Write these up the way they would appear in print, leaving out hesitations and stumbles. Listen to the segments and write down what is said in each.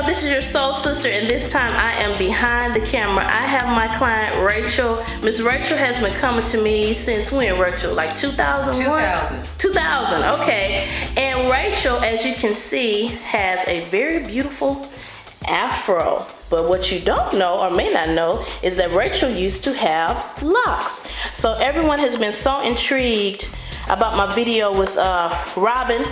This is your soul sister, and this time I am behind the camera. I have my client Rachel. Miss Rachel has been coming to me since when, Rachel? Like 2001? 2000, okay. And Rachel, as you can see, has a very beautiful afro. But what you don't know or may not know is that Rachel used to have locks. So everyone has been so intrigued about my video with Robin,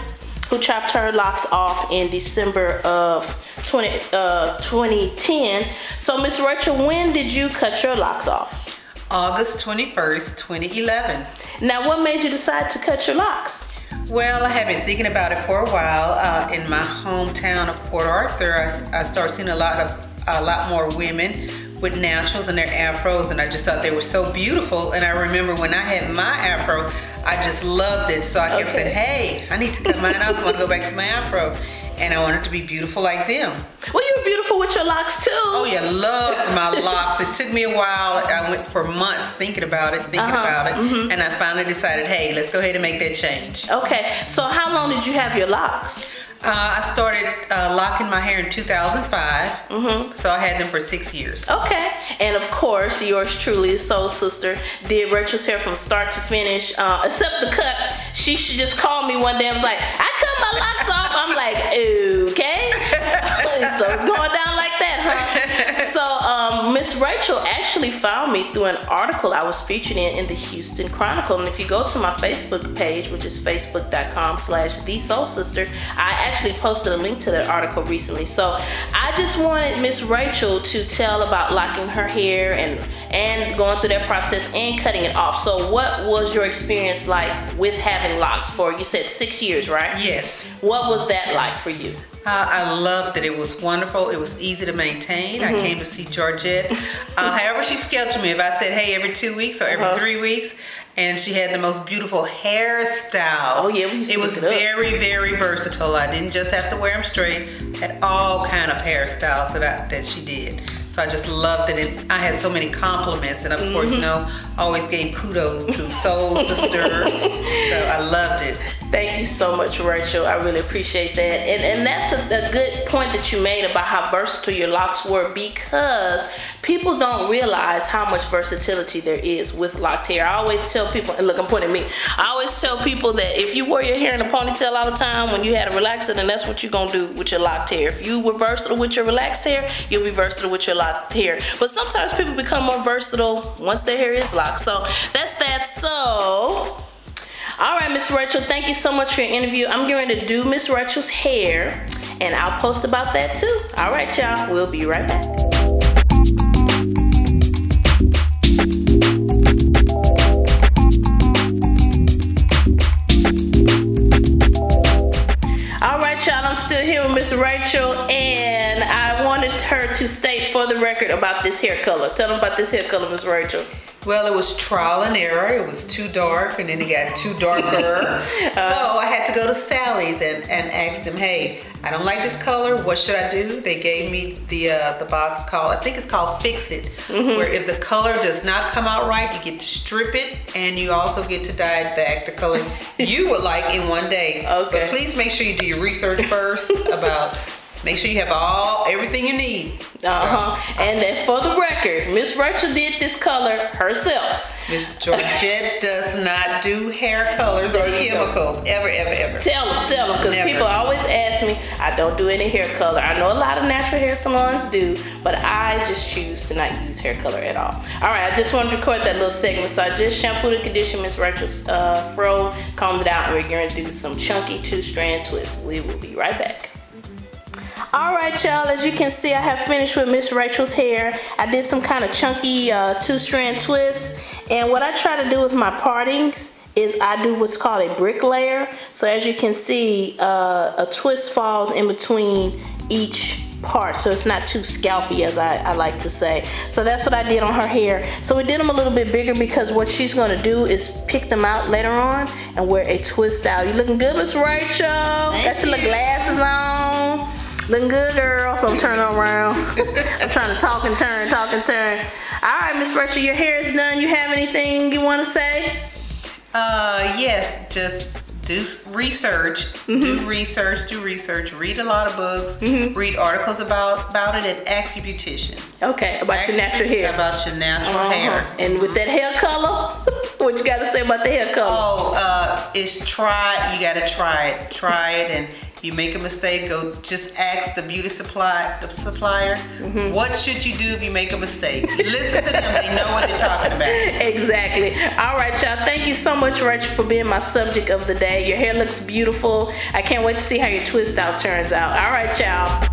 who chopped her locks off in December of 2010. So Miss Rachel, when did you cut your locks off? August 21st, 2011. Now, what made you decide to cut your locks? Well, I had been thinking about it for a while. In my hometown of Port Arthur, I started seeing a lot more women with naturals and their afros, and I just thought they were so beautiful. And I remember when I had my afro, I just loved it. So I kept saying, hey, I need to cut mine off. I want to go back to my afro. And I wanted to be beautiful like them. Well, you were beautiful with your locks too. Oh yeah, loved my locks. It took me a while. I went for months thinking about it, and I finally decided, hey, let's go ahead and make that change. Okay, so how long did you have your locks? I started locking my hair in 2005, so I had them for 6 years. Okay, and of course, yours truly, soul sister, did Rachel's hair from start to finish, except the cut. She should just call me one day and was like, I cut my locks off. I'm like, okay. So it's going down like that, huh? So Miss Rachel actually found me through an article I was featured in the Houston Chronicle. And if you go to my Facebook page, which is facebook.com/thesoulsister, I actually posted a link to that article recently. So I just wanted Miss Rachel to tell about locking her hair and going through that process and cutting it off. So what was your experience like with having locks for, you said 6 years, right? Yes. What was that like for you? I loved it. It was wonderful. It was easy to maintain. I came to see Georgette. However she scheduled me, if I said, hey, every 2 weeks or every 3 weeks, and she had the most beautiful hairstyles. Oh yeah, it was very, very versatile. I didn't just have to wear them straight. Had all kind of hairstyles that she did. So I just loved it, and I had so many compliments, and of course, you know, always gave kudos to Soul Sister. So I loved it. Thank you so much, Rachel. I really appreciate that. And that's a good point that you made about how versatile your locks were, because people don't realize how much versatility there is with locked hair. I always tell people, and look, I'm pointing at me. I always tell people that if you wear your hair in a ponytail all the time, when you had a relaxer, then that's what you're gonna do with your locked hair. If you were versatile with your relaxed hair, you'll be versatile with your locked hair. But sometimes people become more versatile once their hair is locked. So that's that. So all right, Miss Rachel, thank you so much for your interview. I'm going to do Miss Rachel's hair, and I'll post about that too. All right, y'all, we'll be right back. All right, y'all, I'm still here with Miss Rachel, and I wanted her to state for the record about this hair color. Tell them about this hair color, Miss Rachel. Well, it was trial and error. It was too dark, and then it got too darker. So I had to go to Sally's and ask them, hey, I don't like this color. What should I do? They gave me the box called, I think it's called Fix It, where if the color does not come out right, you get to strip it, and you also get to dye it back the color you would like in one day. Okay. But please make sure you do your research first about. Make sure you have everything you need. And then for the record, Miss Rachel did this color herself. Miss Georgette does not do hair colors or chemicals, ever, ever, ever. Tell them, because people always ask me, I don't do any hair color. I know a lot of natural hair salons do, but I just choose to not use hair color at all. All right, I just wanted to record that little segment. So I just shampooed and conditioned Miss Rachel's fro, combed it out, and we're going to do some chunky 2-strand twists. We will be right back. All right, y'all, as you can see, I have finished with Miss Rachel's hair. I did some kind of chunky 2-strand twists, and what I try to do with my partings is I do what's called a brick layer. So as you can see, a twist falls in between each part, so it's not too scalpy, as I like to say. So that's what I did on her hair. So we did them a little bit bigger because what she's going to do is pick them out later on and wear a twist out. You looking good, Miss Rachel? Got your little glasses on. Looking good, girl. So I'm turning around. I'm trying to talk and turn, talk and turn. All right, Miss Rachel, your hair is done. You have anything you want to say? Yes, just do research, do research, read a lot of books, read articles about it, and ask your beautician. Okay, about your natural hair. About your natural hair. And with that hair color, what you gotta say about the hair color? Oh, it's you gotta try it, and if you make a mistake, go just ask the beauty supplier, what should you do if you make a mistake? Listen to them, they know what they're talking about. Exactly. All right, y'all, thank you so much, Rachel, for being my subject of the day. Your hair looks beautiful. I can't wait to see how your twist out turns out. All right, y'all.